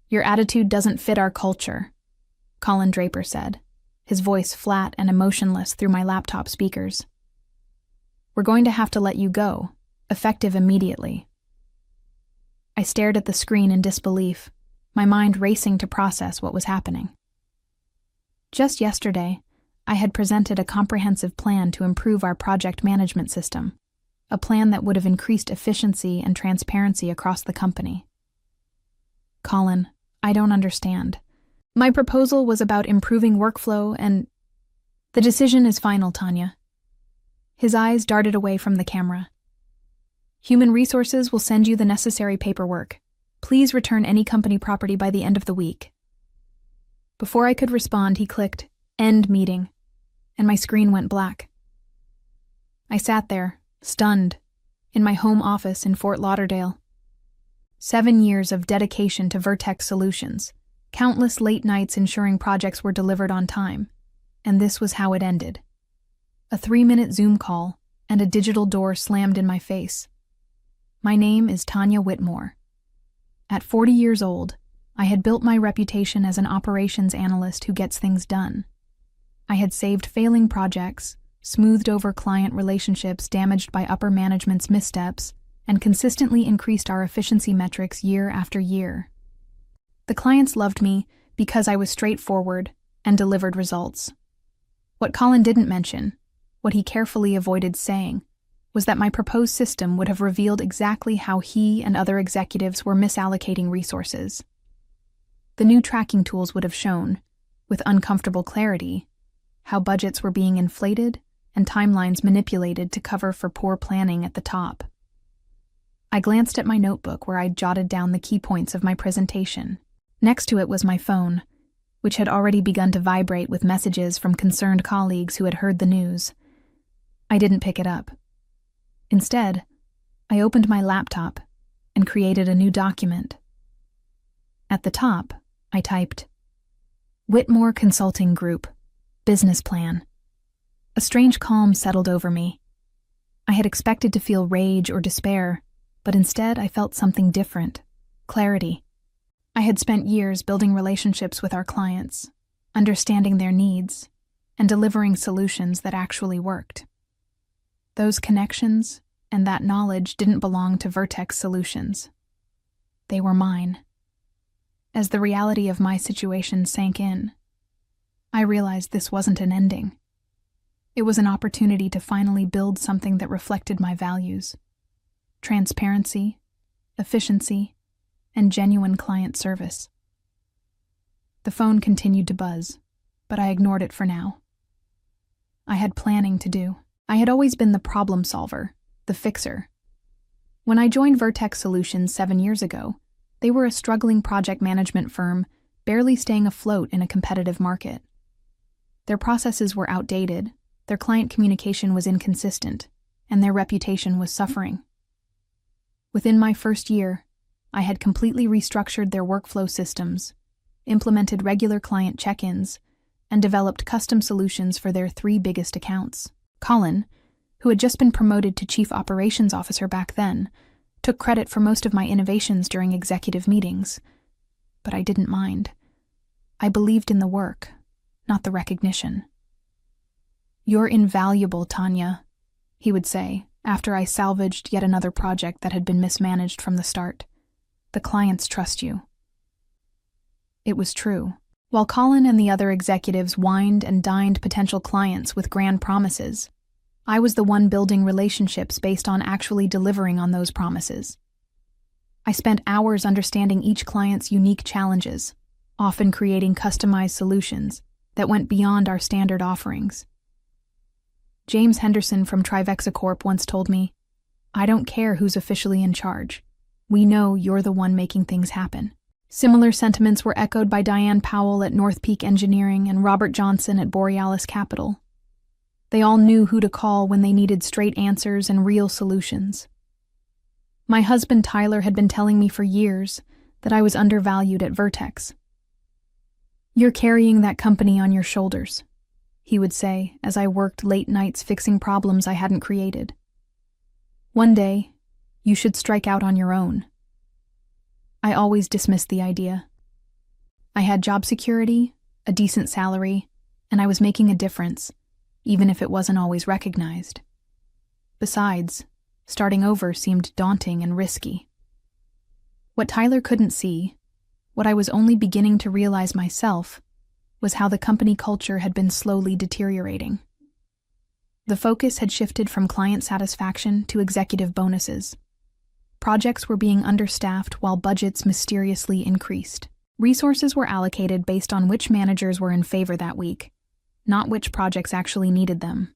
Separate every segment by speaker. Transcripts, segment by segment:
Speaker 1: Your attitude doesn't fit our culture, Colin Draper said, his voice flat and emotionless through my laptop speakers. We're going to have to let you go, effective immediately. I stared at the screen in disbelief, my mind racing to process what was happening. Just yesterday, I had presented a comprehensive plan to improve our project management system, a plan that would have increased efficiency and transparency across the company. Colin, I don't understand. My proposal was about improving workflow and... The decision is final, Tanya. His eyes darted away from the camera. Human Resources will send you the necessary paperwork. Please return any company property by the end of the week. Before I could respond, he clicked, End meeting, and my screen went black. I sat there, stunned, in my home office in Fort Lauderdale. 7 years of dedication to Vertex Solutions, countless late nights ensuring projects were delivered on time, and this was how it ended. A 3-minute Zoom call, and a digital door slammed in my face. My name is Tanya Whitmore. At 40 years old, I had built my reputation as an operations analyst who gets things done. I had saved failing projects, smoothed over client relationships damaged by upper management's missteps, and consistently increased our efficiency metrics year after year. The clients loved me because I was straightforward and delivered results. What Colin didn't mention, what he carefully avoided saying, was that my proposed system would have revealed exactly how he and other executives were misallocating resources. The new tracking tools would have shown, with uncomfortable clarity, how budgets were being inflated and timelines manipulated to cover for poor planning at the top. I glanced at my notebook where I'd jotted down the key points of my presentation. Next to it was my phone, which had already begun to vibrate with messages from concerned colleagues who had heard the news. I didn't pick it up. Instead, I opened my laptop and created a new document. At the top, I typed, Whitmore Consulting Group, Business Plan. A strange calm settled over me. I had expected to feel rage or despair, but instead I felt something different, clarity. I had spent years building relationships with our clients, understanding their needs, and delivering solutions that actually worked. Those connections and that knowledge didn't belong to Vertex Solutions. They were mine. As the reality of my situation sank in, I realized this wasn't an ending. It was an opportunity to finally build something that reflected my values: transparency, efficiency, and genuine client service. The phone continued to buzz, but I ignored it for now. I had planning to do. I had always been the problem solver, the fixer. When I joined Vertex Solutions 7 years ago, they were a struggling project management firm, barely staying afloat in a competitive market. Their processes were outdated, their client communication was inconsistent, and their reputation was suffering. Within my first year, I had completely restructured their workflow systems, implemented regular client check-ins, and developed custom solutions for their 3 biggest accounts. Colin, who had just been promoted to Chief Operations Officer back then, took credit for most of my innovations during executive meetings. But I didn't mind. I believed in the work, not the recognition. "You're invaluable, Tanya," he would say, after I salvaged yet another project that had been mismanaged from the start. "The clients trust you." It was true. While Colin and the other executives wined and dined potential clients with grand promises, I was the one building relationships based on actually delivering on those promises. I spent hours understanding each client's unique challenges, often creating customized solutions that went beyond our standard offerings. James Henderson from Trivexa Corp once told me, "I don't care who's officially in charge. We know you're the one making things happen." Similar sentiments were echoed by Diane Powell at North Peak Engineering and Robert Johnson at Borealis Capital. They all knew who to call when they needed straight answers and real solutions. My husband Tyler had been telling me for years that I was undervalued at Vertex. "You're carrying that company on your shoulders," he would say as I worked late nights fixing problems I hadn't created. "One day, you should strike out on your own." I always dismissed the idea. I had job security, a decent salary, and I was making a difference, even if it wasn't always recognized. Besides, starting over seemed daunting and risky. What Tyler couldn't see, what I was only beginning to realize myself, was how the company culture had been slowly deteriorating. The focus had shifted from client satisfaction to executive bonuses. Projects were being understaffed while budgets mysteriously increased. Resources were allocated based on which managers were in favor that week, not which projects actually needed them.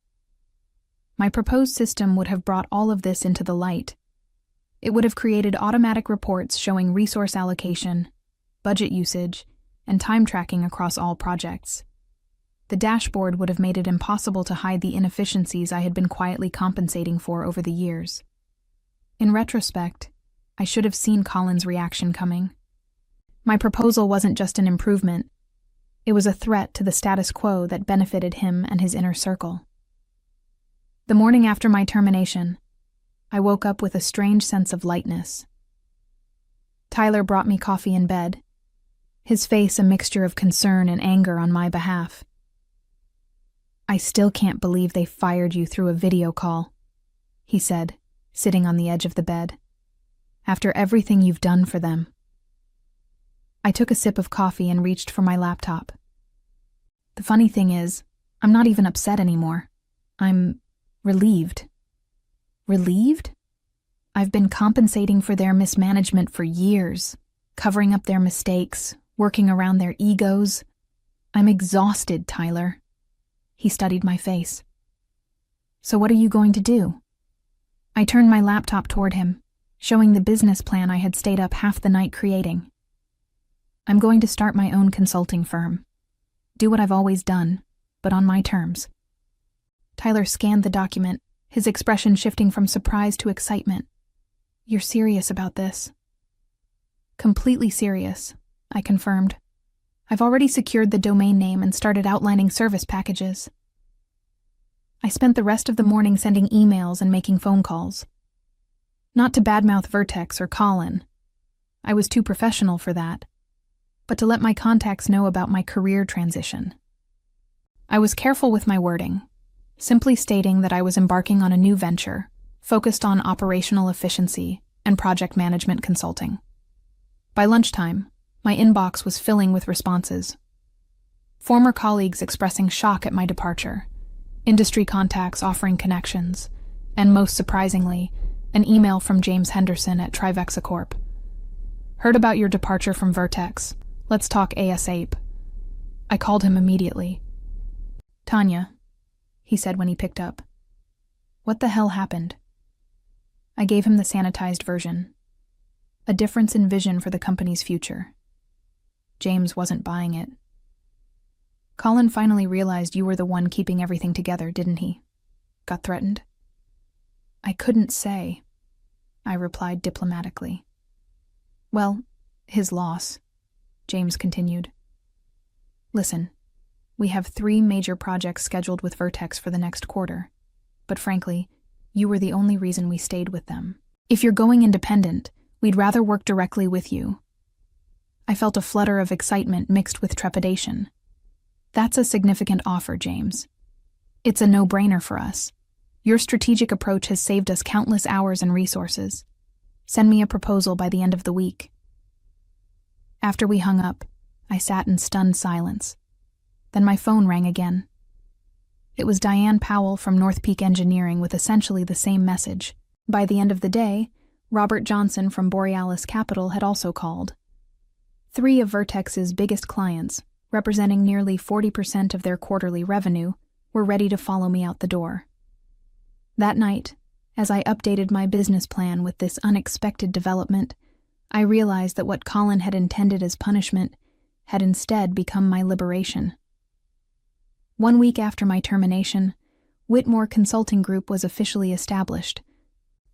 Speaker 1: My proposed system would have brought all of this into the light. It would have created automatic reports showing resource allocation, budget usage, and time tracking across all projects. The dashboard would have made it impossible to hide the inefficiencies I had been quietly compensating for over the years. In retrospect, I should have seen Colin's reaction coming. My proposal wasn't just an improvement. It was a threat to the status quo that benefited him and his inner circle. The morning after my termination, I woke up with a strange sense of lightness. Tyler brought me coffee in bed, his face a mixture of concern and anger on my behalf. "I still can't believe they fired you through a video call," he said, sitting on the edge of the bed. "After everything you've done for them." I took a sip of coffee and reached for my laptop. The funny thing is, I'm not even upset anymore. I'm relieved. Relieved? I've been compensating for their mismanagement for years, covering up their mistakes, working around their egos. I'm exhausted, Tyler. He studied my face. "So what are you going to do?" I turned my laptop toward him, showing the business plan I had stayed up half the night creating. "I'm going to start my own consulting firm. Do what I've always done, but on my terms." Tyler scanned the document, his expression shifting from surprise to excitement. "You're serious about this?" "Completely serious," I confirmed. "I've already secured the domain name and started outlining service packages." I spent the rest of the morning sending emails and making phone calls. Not to badmouth Vertex or Colin. I was too professional for that. But to let my contacts know about my career transition. I was careful with my wording, simply stating that I was embarking on a new venture, focused on operational efficiency and project management consulting. By lunchtime, my inbox was filling with responses. Former colleagues expressing shock at my departure, industry contacts offering connections, and most surprisingly, an email from James Henderson at Trivexa Corp. "Heard about your departure from Vertex. Let's talk ASAP." I called him immediately. "Tanya," he said when he picked up. "What the hell happened?" I gave him the sanitized version. A difference in vision for the company's future. James wasn't buying it. "Colin finally realized you were the one keeping everything together, didn't he? Got threatened?" "I couldn't say," I replied diplomatically. "Well, his loss," James continued. "Listen, we have 3 major projects scheduled with Vertex for the next quarter, but frankly, you were the only reason we stayed with them. If you're going independent, we'd rather work directly with you." I felt a flutter of excitement mixed with trepidation. "That's a significant offer, James. It's a no-brainer for us. Your strategic approach has saved us countless hours and resources. Send me a proposal by the end of the week." After we hung up, I sat in stunned silence. Then my phone rang again. It was Diane Powell from North Peak Engineering with essentially the same message. By the end of the day, Robert Johnson from Borealis Capital had also called. 3 of Vertex's biggest clients, representing nearly 40% of their quarterly revenue, were ready to follow me out the door. That night, as I updated my business plan with this unexpected development, I realized that what Colin had intended as punishment had instead become my liberation. 1 week after my termination, Whitmore Consulting Group was officially established.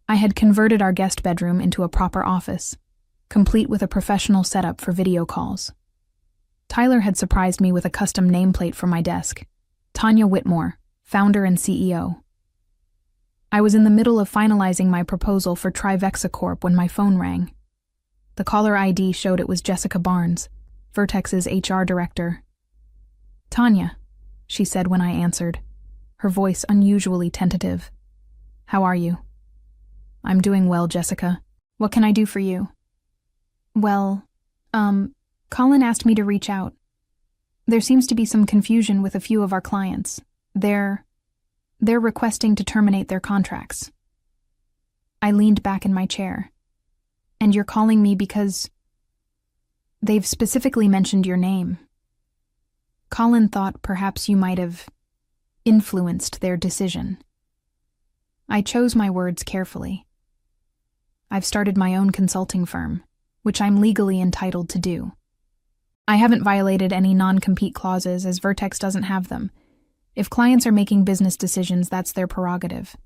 Speaker 1: I had converted our guest bedroom into a proper office, complete with a professional setup for video calls. Tyler had surprised me with a custom nameplate for my desk. Tanya Whitmore, founder and CEO. I was in the middle of finalizing my proposal for Trivexa Corp when my phone rang. The caller ID showed it was Jessica Barnes, Vertex's HR director. "Tanya," she said when I answered, her voice unusually tentative. "How are you?" "I'm doing well, Jessica. What can I do for you?" "Well, Colin asked me to reach out. There seems to be some confusion with a few of our clients. They're requesting to terminate their contracts." I leaned back in my chair. "And you're calling me because they've specifically mentioned your name. Colin thought perhaps you might have influenced their decision." I chose my words carefully. "I've started my own consulting firm, which I'm legally entitled to do. I haven't violated any non-compete clauses as Vertex doesn't have them. If clients are making business decisions, that's their prerogative."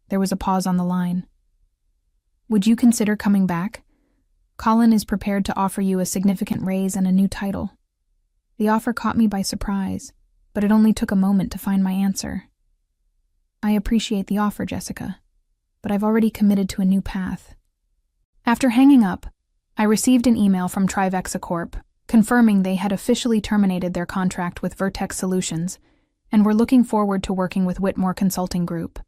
Speaker 1: There was a pause on the line. "Would you consider coming back? Colin is prepared to offer you a significant raise and a new title." The offer caught me by surprise, but it only took a moment to find my answer. "I appreciate the offer, Jessica, but I've already committed to a new path." After hanging up, I received an email from Trivexa Corp. Confirming they had officially terminated their contract with Vertex Solutions and were looking forward to working with Whitmore Consulting Group.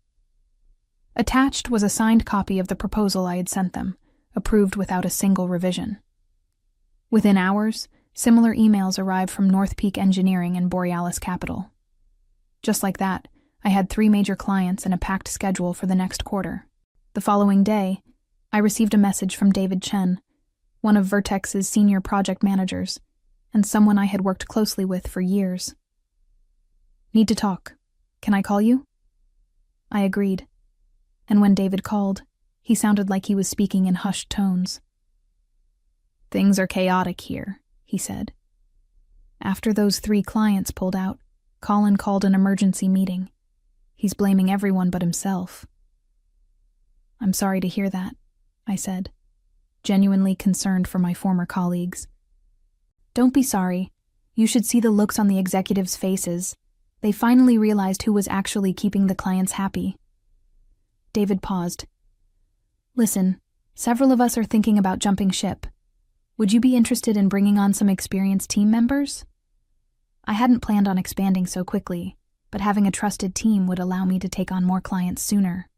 Speaker 1: Attached was a signed copy of the proposal I had sent them, approved without a single revision. Within hours, similar emails arrived from North Peak Engineering and Borealis Capital. Just like that, I had 3 major clients and a packed schedule for the next quarter. The following day, I received a message from David Chen, one of Vertex's senior project managers, and someone I had worked closely with for years. "Need to talk. Can I call you?" I agreed, and when David called, he sounded like he was speaking in hushed tones. "Things are chaotic here," he said. "After those 3 clients pulled out, Colin called an emergency meeting. He's blaming everyone but himself." "I'm sorry to hear that," I said, genuinely concerned for my former colleagues. "Don't be sorry. You should see the looks on the executives' faces. They finally realized who was actually keeping the clients happy." David paused. "Listen, several of us are thinking about jumping ship. Would you be interested in bringing on some experienced team members? I hadn't planned on expanding so quickly, but having a trusted team would allow me to take on more clients sooner."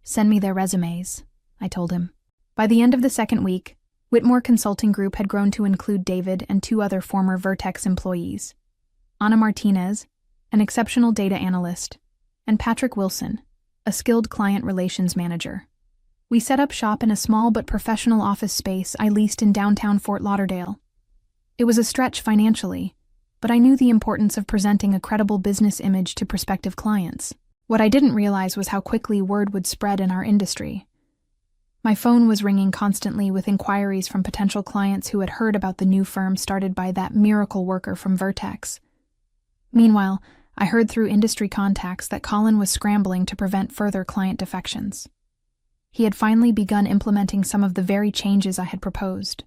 Speaker 1: "Send me their resumes," I told him. By the end of the second week, Whitmore Consulting Group had grown to include David and 2 other former Vertex employees, Ana Martinez, an exceptional data analyst, and Patrick Wilson, a skilled client relations manager. We set up shop in a small but professional office space I leased in downtown Fort Lauderdale. It was a stretch financially, but I knew the importance of presenting a credible business image to prospective clients. What I didn't realize was how quickly word would spread in our industry. My phone was ringing constantly with inquiries from potential clients who had heard about the new firm started by that miracle worker from Vertex. Meanwhile, I heard through industry contacts that Colin was scrambling to prevent further client defections. He had finally begun implementing some of the very changes I had proposed.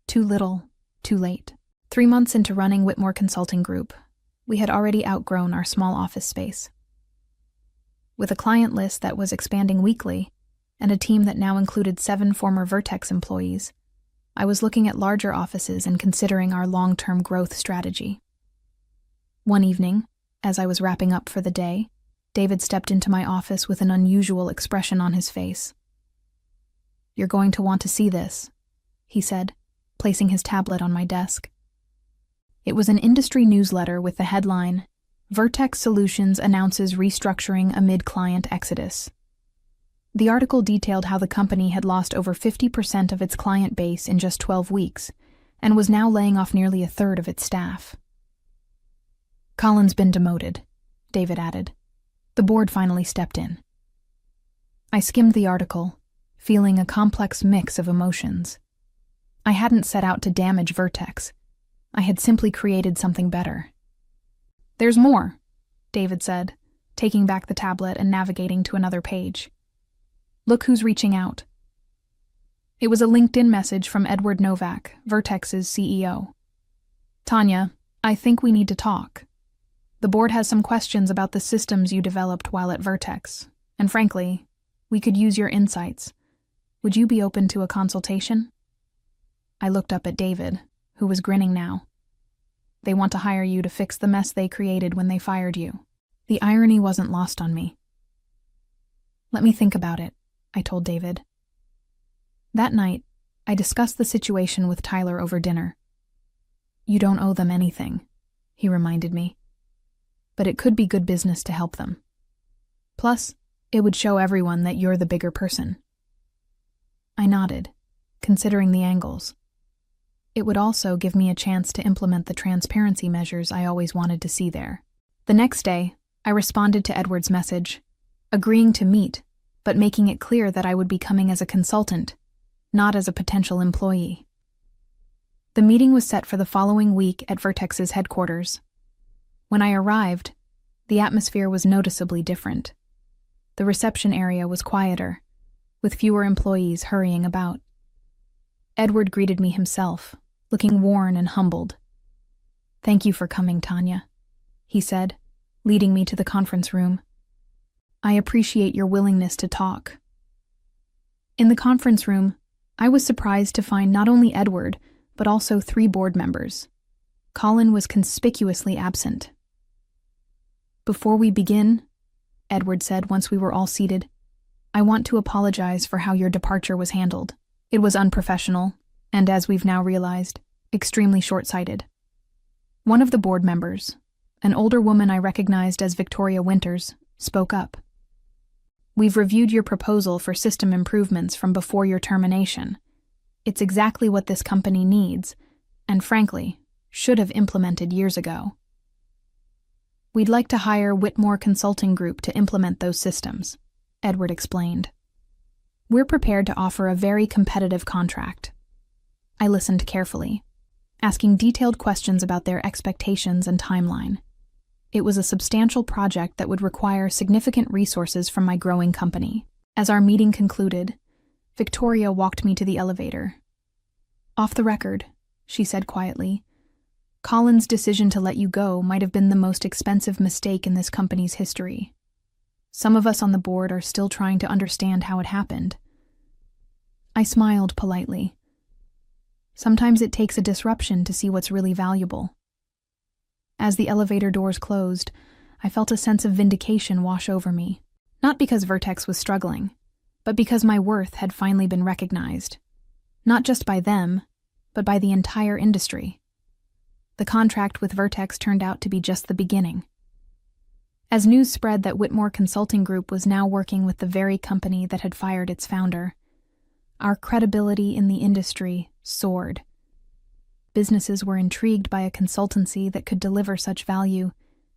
Speaker 1: Too little, too late. 3 months into running Whitmore Consulting Group, we had already outgrown our small office space. With a client list that was expanding weekly, and a team that now included 7 former Vertex employees, I was looking at larger offices and considering our long-term growth strategy. One evening, as I was wrapping up for the day, David stepped into my office with an unusual expression on his face. "You're going to want to see this," he said, placing his tablet on my desk. It was an industry newsletter with the headline, "Vertex Solutions Announces Restructuring Amid Client Exodus." The article detailed how the company had lost over 50% of its client base in just 12 weeks, and was now laying off nearly a third of its staff. "Colin's been demoted," David added. The board finally stepped in. I skimmed the article, feeling a complex mix of emotions. I hadn't set out to damage Vertex. I had simply created something better. "There's more," David said, taking back the tablet and navigating to another page. "Look who's reaching out." It was a LinkedIn message from Edward Novak, Vertex's CEO. "Tanya, I think we need to talk. The board has some questions about the systems you developed while at Vertex, and frankly, we could use your insights. Would you be open to a consultation?" I looked up at David, who was grinning now. "They want to hire you to fix the mess they created when they fired you." The irony wasn't lost on me. "Let me think about it," I told David. That night, I discussed the situation with Tyler over dinner. "You don't owe them anything," he reminded me. "But it could be good business to help them. Plus, it would show everyone that you're the bigger person." I nodded, considering the angles. It would also give me a chance to implement the transparency measures I always wanted to see there. The next day, I responded to Edward's message, agreeing to meet, but making it clear that I would be coming as a consultant, not as a potential employee. The meeting was set for the following week at Vertex's headquarters. When I arrived, the atmosphere was noticeably different. The reception area was quieter, with fewer employees hurrying about. Edward greeted me himself, looking worn and humbled. "Thank you for coming, Tanya," he said, leading me to the conference room. "I appreciate your willingness to talk." In the conference room, I was surprised to find not only Edward, but also 3 board members. Colin was conspicuously absent. "Before we begin," Edward said once we were all seated, "I want to apologize for how your departure was handled. It was unprofessional, and as we've now realized, extremely short-sighted." One of the board members, an older woman I recognized as Victoria Winters, spoke up. "We've reviewed your proposal for system improvements from before your termination. It's exactly what this company needs, and frankly, should have implemented years ago. We'd like to hire Whitmore Consulting Group to implement those systems," Edward explained. "We're prepared to offer a very competitive contract." I listened carefully, asking detailed questions about their expectations and timeline. It was a substantial project that would require significant resources from my growing company. As our meeting concluded, Victoria walked me to the elevator. "Off the record," she said quietly, "Colin's decision to let you go might have been the most expensive mistake in this company's history. Some of us on the board are still trying to understand how it happened." I smiled politely. Sometimes it takes a disruption to see what's really valuable. As the elevator doors closed, I felt a sense of vindication wash over me, not because Vertex was struggling, but because my worth had finally been recognized, not just by them, but by the entire industry. The contract with Vertex turned out to be just the beginning. As news spread that Whitmore Consulting Group was now working with the very company that had fired its founder, our credibility in the industry soared. Businesses were intrigued by a consultancy that could deliver such value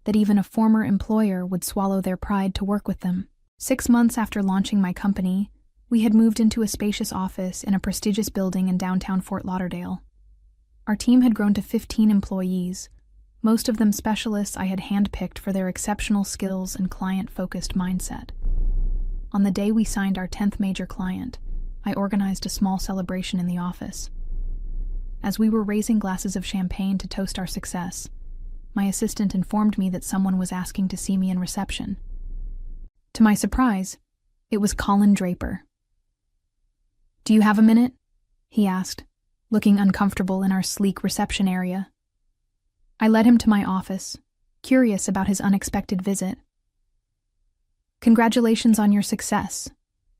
Speaker 1: that even a former employer would swallow their pride to work with them. 6 months after launching my company, we had moved into a spacious office in a prestigious building in downtown Fort Lauderdale. Our team had grown to 15 employees, most of them specialists I had handpicked for their exceptional skills and client-focused mindset. On the day we signed our 10th major client, I organized a small celebration in the office. As we were raising glasses of champagne to toast our success, my assistant informed me that someone was asking to see me in reception. To my surprise, it was Colin Draper. "Do you have a minute?" he asked, looking uncomfortable in our sleek reception area. I led him to my office, curious about his unexpected visit. "Congratulations on your success,"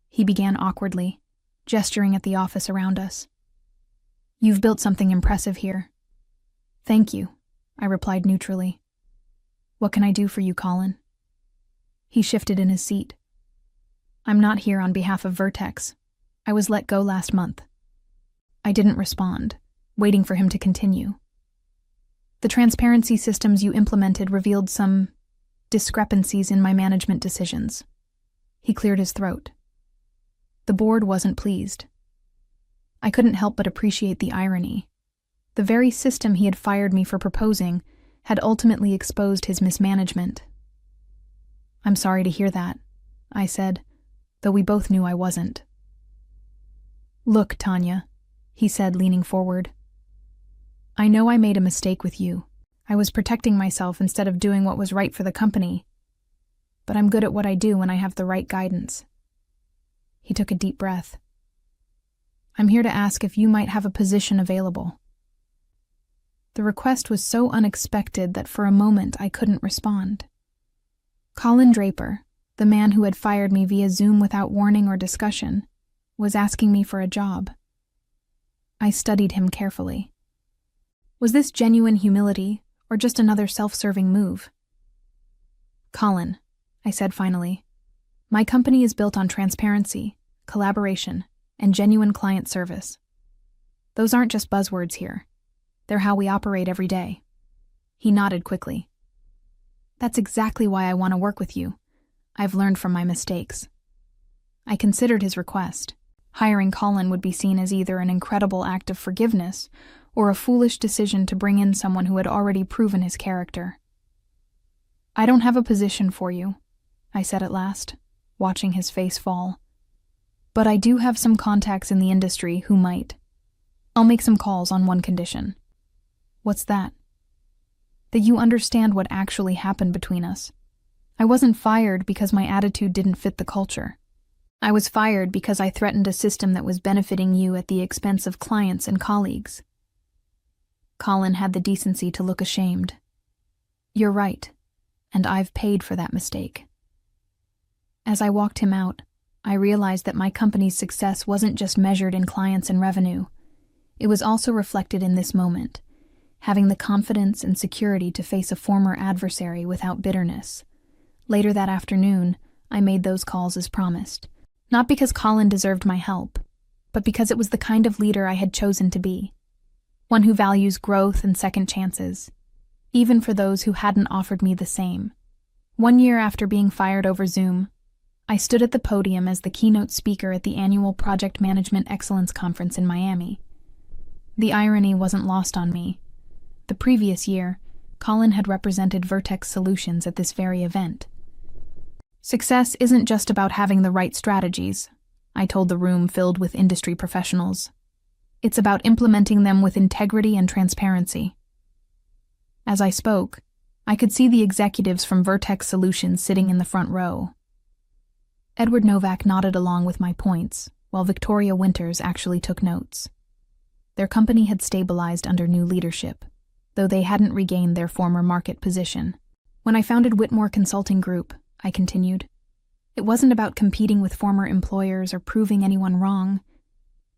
Speaker 1: he began awkwardly, gesturing at the office around us. "You've built something impressive here." "Thank you," I replied neutrally. "What can I do for you, Colin?" He shifted in his seat. "I'm not here on behalf of Vertex. I was let go last month." I didn't respond, waiting for him to continue. "The transparency systems you implemented revealed some discrepancies in my management decisions." He cleared his throat. The board wasn't pleased. I couldn't help but appreciate the irony. The very system he had fired me for proposing had ultimately exposed his mismanagement. "I'm sorry to hear that," I said, though we both knew I wasn't. "Look, Tanya," he said, leaning forward. "I know I made a mistake with you. I was protecting myself instead of doing what was right for the company. But I'm good at what I do when I have the right guidance." He took a deep breath. "I'm here to ask if you might have a position available." The request was so unexpected that for a moment I couldn't respond. Colin Draper, the man who had fired me via Zoom without warning or discussion, was asking me for a job. I studied him carefully. Was this genuine humility or just another self-serving move? "Colin," I said finally, "my company is built on transparency, collaboration, and genuine client service. Those aren't just buzzwords here. They're how we operate every day." He nodded quickly. "That's exactly why I want to work with you. I've learned from my mistakes." I considered his request. Hiring Colin would be seen as either an incredible act of forgiveness or a foolish decision to bring in someone who had already proven his character. "I don't have a position for you," I said at last, watching his face fall. "But I do have some contacts in the industry who might. I'll make some calls on one condition." "What's that?" "That you understand what actually happened between us. I wasn't fired because my attitude didn't fit the culture. I was fired because I threatened a system that was benefiting you at the expense of clients and colleagues." Colin had the decency to look ashamed. "You're right, and I've paid for that mistake." As I walked him out, I realized that my company's success wasn't just measured in clients and revenue. It was also reflected in this moment, having the confidence and security to face a former adversary without bitterness. Later that afternoon, I made those calls as promised. Not because Colin deserved my help, but because it was the kind of leader I had chosen to be. One who values growth and second chances, even for those who hadn't offered me the same. 1 year after being fired over Zoom, I stood at the podium as the keynote speaker at the annual Project Management Excellence Conference in Miami. The irony wasn't lost on me. The previous year, Colin had represented Vertex Solutions at this very event. "Success isn't just about having the right strategies," I told the room filled with industry professionals. "It's about implementing them with integrity and transparency." As I spoke, I could see the executives from Vertex Solutions sitting in the front row. Edward Novak nodded along with my points, while Victoria Winters actually took notes. Their company had stabilized under new leadership, though they hadn't regained their former market position. "When I founded Whitmore Consulting Group," I continued, "it wasn't about competing with former employers or proving anyone wrong.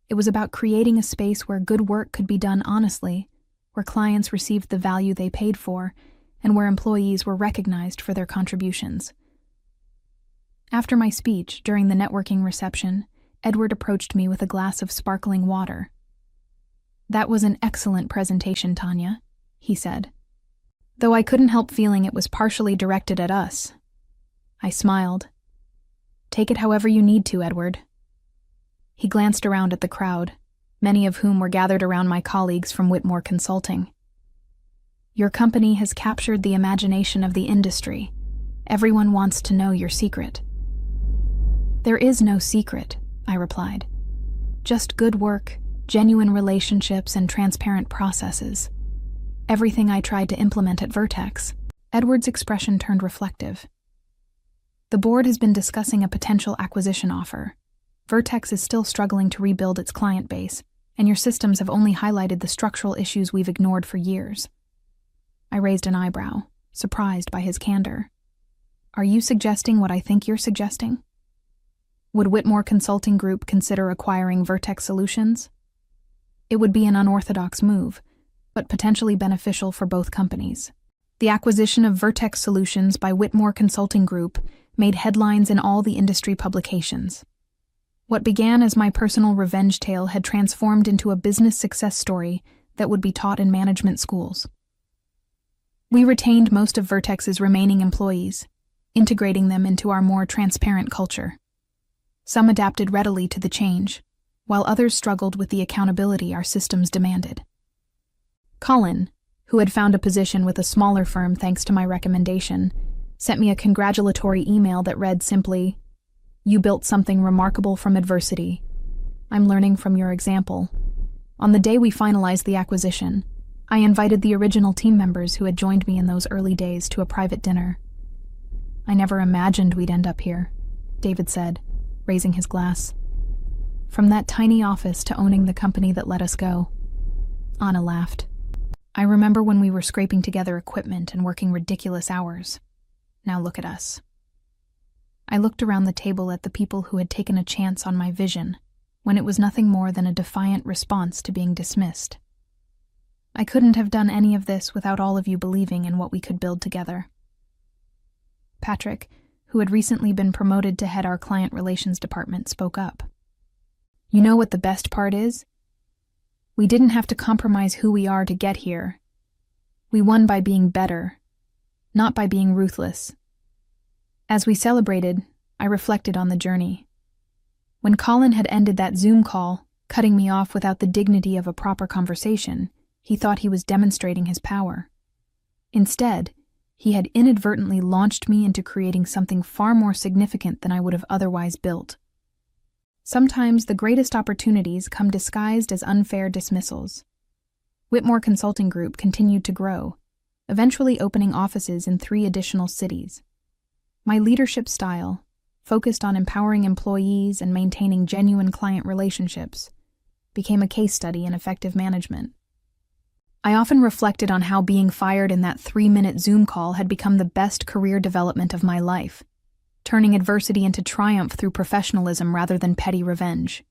Speaker 1: It was about creating a space where good work could be done honestly, where clients received the value they paid for, and where employees were recognized for their contributions." After my speech, during the networking reception, Edward approached me with a glass of sparkling water. "That was an excellent presentation, Tanya," he said, though I couldn't help feeling it was partially directed at us. I smiled. "Take it however you need to, Edward." He glanced around at the crowd, many of whom were gathered around my colleagues from Whitmore Consulting. "Your company has captured the imagination of the industry. Everyone wants to know your secret." "There is no secret," I replied. "Just good work, genuine relationships, and transparent processes. Everything I tried to implement at Vertex." Edward's expression turned reflective. "The board has been discussing a potential acquisition offer. Vertex is still struggling to rebuild its client base, and your systems have only highlighted the structural issues we've ignored for years." I raised an eyebrow, surprised by his candor. "Are you suggesting what I think you're suggesting? Would Whitmore Consulting Group consider acquiring Vertex Solutions? It would be an unorthodox move, but potentially beneficial for both companies." The acquisition of Vertex Solutions by Whitmore Consulting Group made headlines in all the industry publications. What began as my personal revenge tale had transformed into a business success story that would be taught in management schools. We retained most of Vertex's remaining employees, integrating them into our more transparent culture. Some adapted readily to the change, while others struggled with the accountability our systems demanded. Colin, who had found a position with a smaller firm thanks to my recommendation, sent me a congratulatory email that read simply, "You built something remarkable from adversity. I'm learning from your example." On the day we finalized the acquisition, I invited the original team members who had joined me in those early days to a private dinner. "I never imagined we'd end up here," David said, raising his glass. "From that tiny office to owning the company that let us go." Anna laughed. "I I remember when we were scraping together equipment and working ridiculous hours. Now look at us. I looked around the table at the people who had taken a chance on my vision, when it was nothing more than a defiant response to being dismissed. I couldn't have done any of this without all of you believing in what we could build together. Patrick, who had recently been promoted to head our client relations department, spoke up. You know what the best part is? We didn't have to compromise who we are to get here. We won by being better, not by being ruthless. As we celebrated, I reflected on the journey. When Colin had ended that Zoom call, cutting me off without the dignity of a proper conversation, he thought he was demonstrating his power. Instead, he had inadvertently launched me into creating something far more significant than I would have otherwise built. Sometimes the greatest opportunities come disguised as unfair dismissals. Whitmore Consulting Group continued to grow, eventually opening offices in 3 additional cities. My leadership style, focused on empowering employees and maintaining genuine client relationships, became a case study in effective management. I often reflected on how being fired in that 3-minute Zoom call had become the best career development of my life, turning adversity into triumph through professionalism rather than petty revenge.